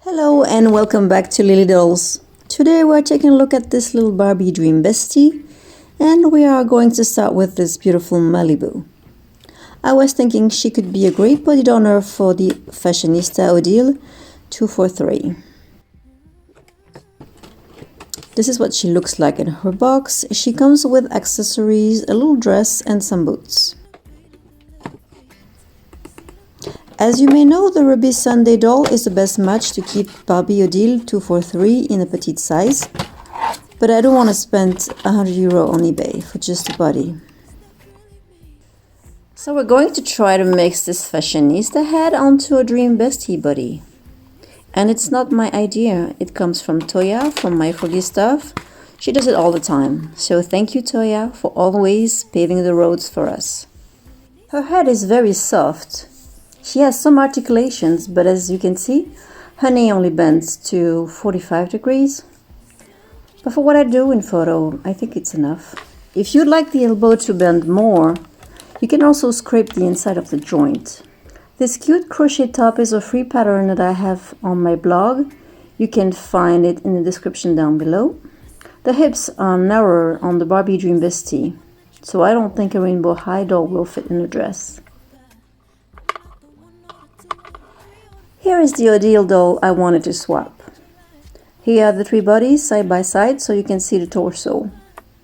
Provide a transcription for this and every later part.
Hello and welcome back to Lily Dolls. Today we're taking a look at this little Barbie Dream Bestie, and we are going to start with this beautiful Malibu. I was thinking she could be a great body donor for the Fashionista Odile 243. This is what she looks like in her box. She comes with accessories, a little dress and some boots. As you may know, the Ruby Sunday doll is the best match to keep Barbie Odile 243 in a petite size, but I don't want to spend €100 on eBay for just a body. So we're going to try to mix this fashionista head onto a Dream Bestie body. And it's not my idea, it comes from Toya from My Froggy Stuff. She does it all the time, so thank you Toya for always paving the roads for us. Her head is very soft. She has some articulations, but as you can see, her knee only bends to 45 degrees. But for what I do in photo, I think it's enough. If you'd like the elbow to bend more, you can also scrape the inside of the joint. This cute crochet top is a free pattern that I have on my blog. You can find it in the description down below. The hips are narrower on the Barbie Dream Bestie, so I don't think a rainbow high doll will fit in a dress. Here is the Odile doll I wanted to swap. Here are the three bodies side by side so you can see the torso.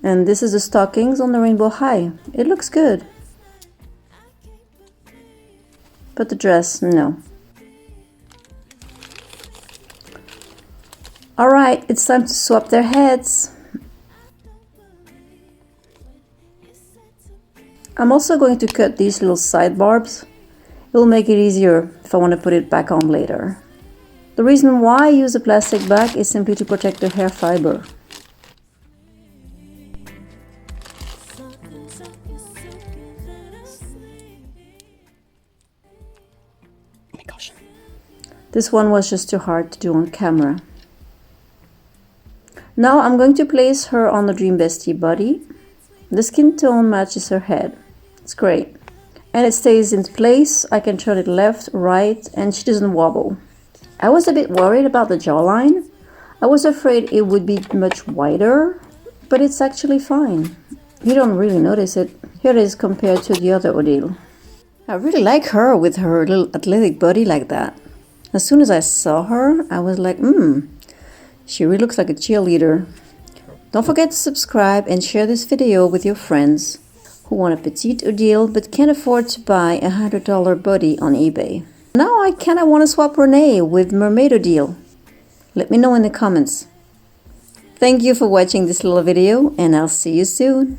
And this is the stockings on the rainbow high. It looks good. But the dress, no. Alright, it's time to swap their heads. I'm also going to cut these little side barbs. It will make it easier if I want to put it back on later. The reason why I use a plastic bag is simply to protect the hair fiber. Oh my gosh. This one was just too hard to do on camera. Now I'm going to place her on the Dream Bestie body. The skin tone matches her head. It's great. And it stays in place. I can turn it left, right, and she doesn't wobble. I was a bit worried about the jawline. I was afraid it would be much wider, but it's actually fine. You don't really notice it. Here it is compared to the other Odile. I really like her with her little athletic body like that. As soon as I saw her, I was like, she really looks like a cheerleader. Don't forget to subscribe and share this video with your friends who want a Petite Odile but can't afford to buy a $100 body on eBay. Now I kinda want to swap Renee with Mermaid Odile. Let me know in the comments. Thank you for watching this little video and I'll see you soon.